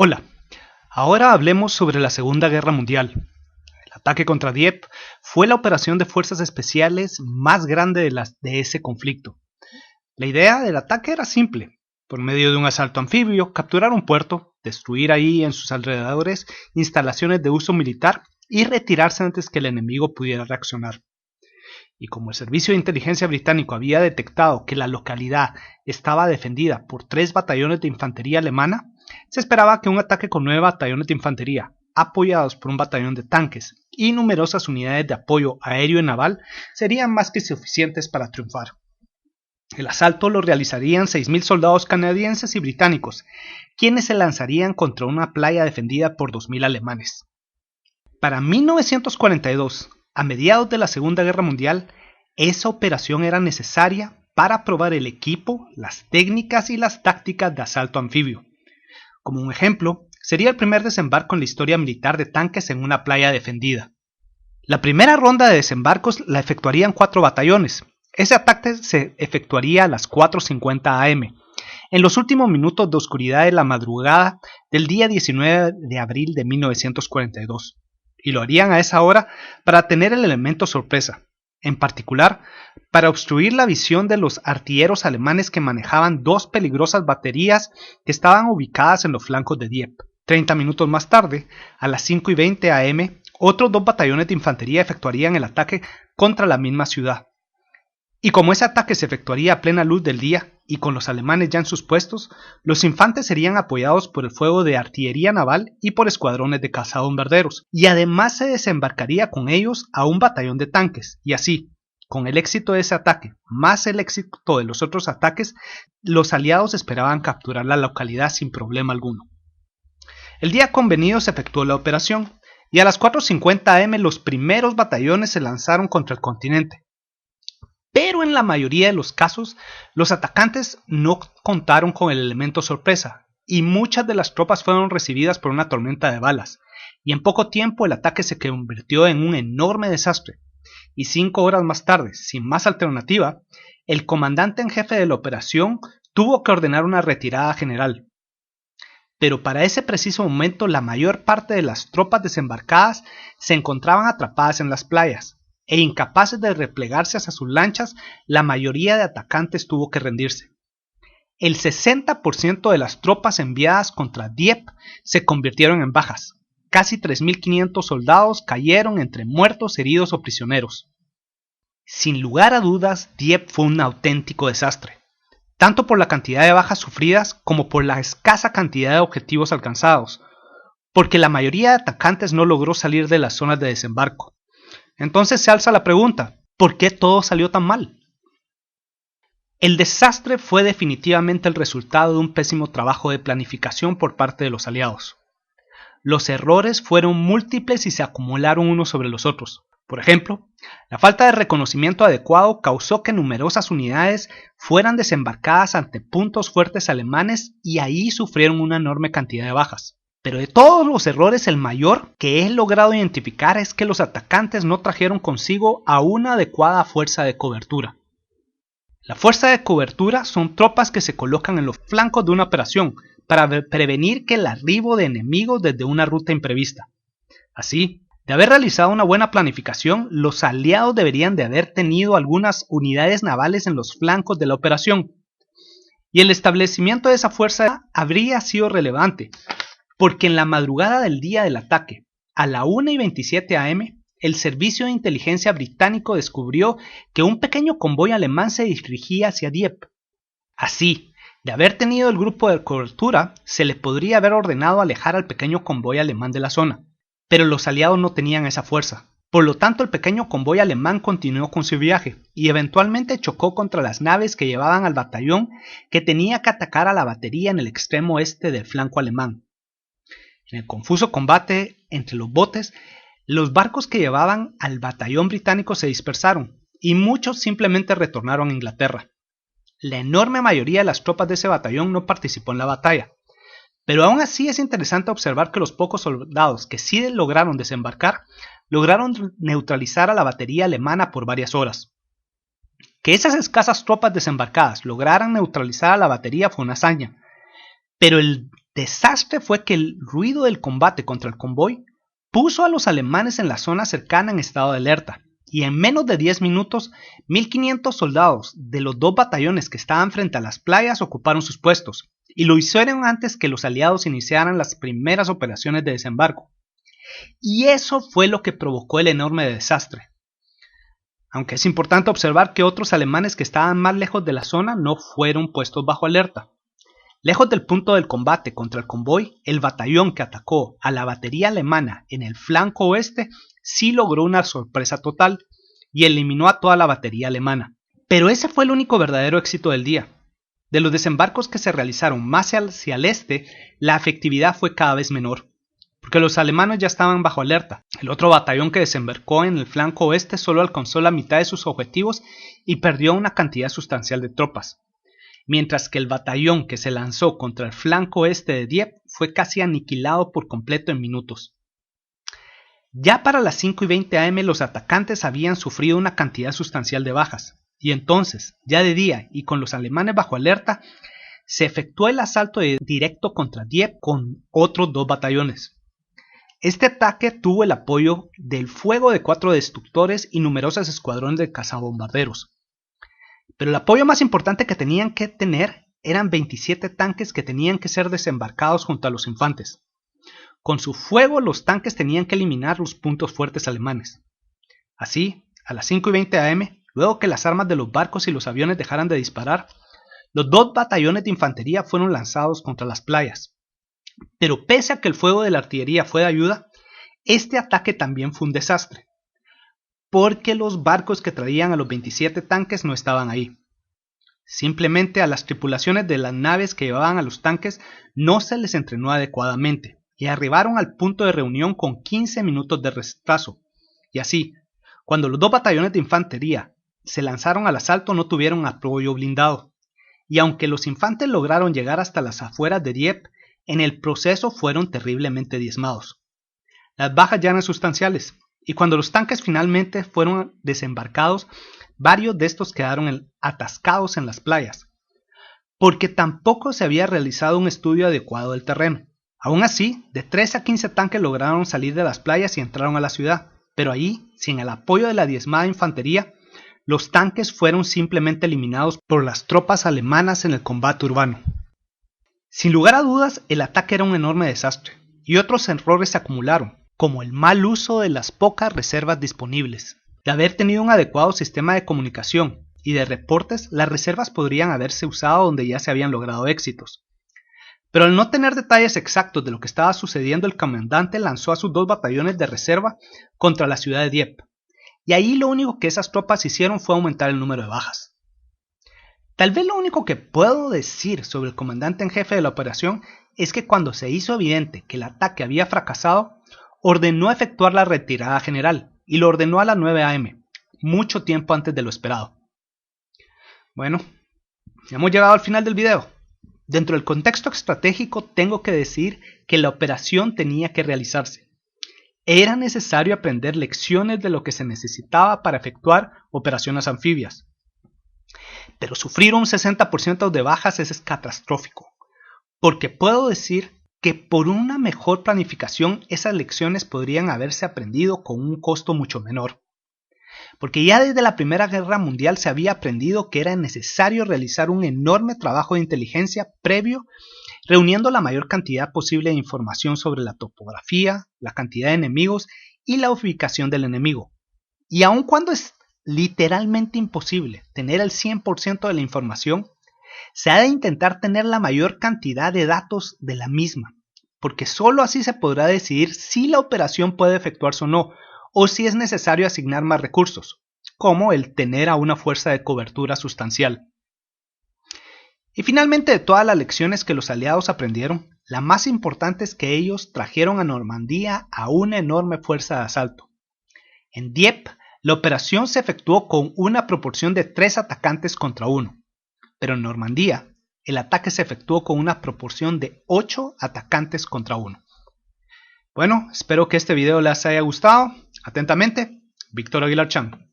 Hola, ahora hablemos sobre la Segunda Guerra Mundial. El ataque contra Dieppe fue la operación de fuerzas especiales más grande de ese conflicto. La idea del ataque era simple: por medio de un asalto anfibio, capturar un puerto, destruir ahí en sus alrededores instalaciones de uso militar y retirarse antes que el enemigo pudiera reaccionar. Y como el servicio de inteligencia británico había detectado que la localidad estaba defendida por 3 batallones de infantería alemana, se esperaba que un ataque con 9 batallones de infantería, apoyados por un batallón de tanques y numerosas unidades de apoyo aéreo y naval, serían más que suficientes para triunfar. El asalto lo realizarían 6.000 soldados canadienses y británicos, quienes se lanzarían contra una playa defendida por 2.000 alemanes. Para 1942, a mediados de la Segunda Guerra Mundial, esa operación era necesaria para probar el equipo, las técnicas y las tácticas de asalto anfibio. Como un ejemplo, sería el primer desembarco en la historia militar de tanques en una playa defendida. La primera ronda de desembarcos la efectuarían 4 batallones. Ese ataque se efectuaría a las 4:50 am, en los últimos minutos de oscuridad de la madrugada del día 19 de abril de 1942. Y lo harían a esa hora para tener el elemento sorpresa, en particular para obstruir la visión de los artilleros alemanes que manejaban 2 peligrosas baterías que estaban ubicadas en los flancos de Dieppe. 30 minutos más tarde, a las 5:20 am, otros 2 batallones de infantería efectuarían el ataque contra la misma ciudad. Y como ese ataque se efectuaría a plena luz del día y con los alemanes ya en sus puestos, los infantes serían apoyados por el fuego de artillería naval y por escuadrones de cazabombarderos, y además se desembarcaría con ellos a un batallón de tanques, y así, con el éxito de ese ataque, más el éxito de los otros ataques, los aliados esperaban capturar la localidad sin problema alguno. El día convenido se efectuó la operación, y a las 4:50 am los primeros batallones se lanzaron contra el continente. Pero en la mayoría de los casos, los atacantes no contaron con el elemento sorpresa, y muchas de las tropas fueron recibidas por una tormenta de balas, y en poco tiempo el ataque se convirtió en un enorme desastre, y 5 horas más tarde, sin más alternativa, el comandante en jefe de la operación tuvo que ordenar una retirada general. Pero para ese preciso momento la mayor parte de las tropas desembarcadas se encontraban atrapadas en las playas, e incapaces de replegarse hacia sus lanchas, la mayoría de atacantes tuvo que rendirse. El 60% de las tropas enviadas contra Dieppe se convirtieron en bajas. Casi 3.500 soldados cayeron entre muertos, heridos o prisioneros. Sin lugar a dudas, Dieppe fue un auténtico desastre, tanto por la cantidad de bajas sufridas como por la escasa cantidad de objetivos alcanzados, porque la mayoría de atacantes no logró salir de las zonas de desembarco. Entonces se alza la pregunta: ¿por qué todo salió tan mal? El desastre fue definitivamente el resultado de un pésimo trabajo de planificación por parte de los aliados. Los errores fueron múltiples y se acumularon unos sobre los otros. Por ejemplo, la falta de reconocimiento adecuado causó que numerosas unidades fueran desembarcadas ante puntos fuertes alemanes y ahí sufrieron una enorme cantidad de bajas. Pero de todos los errores, el mayor que he logrado identificar es que los atacantes no trajeron consigo a una adecuada fuerza de cobertura. La fuerza de cobertura son tropas que se colocan en los flancos de una operación para prevenir el arribo de enemigos desde una ruta imprevista. Así, de haber realizado una buena planificación, los aliados deberían de haber tenido algunas unidades navales en los flancos de la operación, y el establecimiento de esa fuerza habría sido relevante, porque en la madrugada del día del ataque, a la 1:27 am, el servicio de inteligencia británico descubrió que un pequeño convoy alemán se dirigía hacia Dieppe. Así, de haber tenido el grupo de cobertura, se le podría haber ordenado alejar al pequeño convoy alemán de la zona, pero los aliados no tenían esa fuerza. Por lo tanto, el pequeño convoy alemán continuó con su viaje y eventualmente chocó contra las naves que llevaban al batallón que tenía que atacar a la batería en el extremo este del flanco alemán. En el confuso combate entre los botes, los barcos que llevaban al batallón británico se dispersaron y muchos simplemente retornaron a Inglaterra. La enorme mayoría de las tropas de ese batallón no participó en la batalla, pero aún así es interesante observar que los pocos soldados que sí lograron desembarcar lograron neutralizar a la batería alemana por varias horas. Que esas escasas tropas desembarcadas lograran neutralizar a la batería fue una hazaña, pero el desastre fue que el ruido del combate contra el convoy puso a los alemanes en la zona cercana en estado de alerta, y en menos de 10 minutos, 1500 soldados de los 2 batallones que estaban frente a las playas ocuparon sus puestos, y lo hicieron antes que los aliados iniciaran las primeras operaciones de desembarco. Y eso fue lo que provocó el enorme desastre. Aunque es importante observar que otros alemanes que estaban más lejos de la zona no fueron puestos bajo alerta. Lejos del punto del combate contra el convoy, el batallón que atacó a la batería alemana en el flanco oeste sí logró una sorpresa total y eliminó a toda la batería alemana. Pero ese fue el único verdadero éxito del día. De los desembarcos que se realizaron más hacia el este, la efectividad fue cada vez menor, porque los alemanes ya estaban bajo alerta. El otro batallón que desembarcó en el flanco oeste solo alcanzó la mitad de sus objetivos y perdió una cantidad sustancial de tropas, mientras que el batallón que se lanzó contra el flanco este de Dieppe fue casi aniquilado por completo en minutos. Ya para las 5:20 am los atacantes habían sufrido una cantidad sustancial de bajas, y entonces, ya de día y con los alemanes bajo alerta, se efectuó el asalto directo contra Dieppe con otros 2 batallones. Este ataque tuvo el apoyo del fuego de 4 destructores y numerosos escuadrones de cazabombarderos. Pero el apoyo más importante que tenían que tener eran 27 tanques que tenían que ser desembarcados junto a los infantes. Con su fuego los tanques tenían que eliminar los puntos fuertes alemanes. Así, a las 5:20 am, luego que las armas de los barcos y los aviones dejaran de disparar, los 2 batallones de infantería fueron lanzados contra las playas. Pero pese a que el fuego de la artillería fue de ayuda, este ataque también fue un desastre, porque los barcos que traían a los 27 tanques no estaban ahí. Simplemente a las tripulaciones de las naves que llevaban a los tanques no se les entrenó adecuadamente, y arribaron al punto de reunión con 15 minutos de retraso, y así, cuando los 2 batallones de infantería se lanzaron al asalto no tuvieron apoyo blindado, y aunque los infantes lograron llegar hasta las afueras de Dieppe, en el proceso fueron terriblemente diezmados. Las bajas ya eran sustanciales, y cuando los tanques finalmente fueron desembarcados, varios de estos quedaron atascados en las playas, porque tampoco se había realizado un estudio adecuado del terreno. Aún así, de 13 a 15 tanques lograron salir de las playas y entraron a la ciudad, pero allí, sin el apoyo de la diezmada infantería, los tanques fueron simplemente eliminados por las tropas alemanas en el combate urbano. Sin lugar a dudas, el ataque era un enorme desastre, y otros errores se acumularon, como el mal uso de las pocas reservas disponibles. De haber tenido un adecuado sistema de comunicación y de reportes, las reservas podrían haberse usado donde ya se habían logrado éxitos. Pero al no tener detalles exactos de lo que estaba sucediendo, el comandante lanzó a sus 2 batallones de reserva contra la ciudad de Dieppe, y ahí lo único que esas tropas hicieron fue aumentar el número de bajas. Tal vez lo único que puedo decir sobre el comandante en jefe de la operación es que cuando se hizo evidente que el ataque había fracasado, ordenó efectuar la retirada general, y lo ordenó a las 9 am, mucho tiempo antes de lo esperado. Bueno, ya hemos llegado al final del video. Dentro del contexto estratégico tengo que decir que la operación tenía que realizarse. Era necesario aprender lecciones de lo que se necesitaba para efectuar operaciones anfibias. Pero sufrir un 60% de bajas es catastrófico, porque puedo decir que por una mejor planificación esas lecciones podrían haberse aprendido con un costo mucho menor. Porque ya desde la Primera Guerra Mundial se había aprendido que era necesario realizar un enorme trabajo de inteligencia previo, reuniendo la mayor cantidad posible de información sobre la topografía, la cantidad de enemigos y la ubicación del enemigo. Y aun cuando es literalmente imposible tener el 100% de la información, se ha de intentar tener la mayor cantidad de datos de la misma, porque sólo así se podrá decidir si la operación puede efectuarse o no, o si es necesario asignar más recursos, como el tener a una fuerza de cobertura sustancial. Y finalmente, de todas las lecciones que los aliados aprendieron, la más importante es que ellos trajeron a Normandía a una enorme fuerza de asalto. En Dieppe, la operación se efectuó con una proporción de 3 atacantes contra 1, pero en Normandía, el ataque se efectuó con una proporción de 8 atacantes contra 1. Bueno, espero que este video les haya gustado. Atentamente, Víctor Aguilar Chang.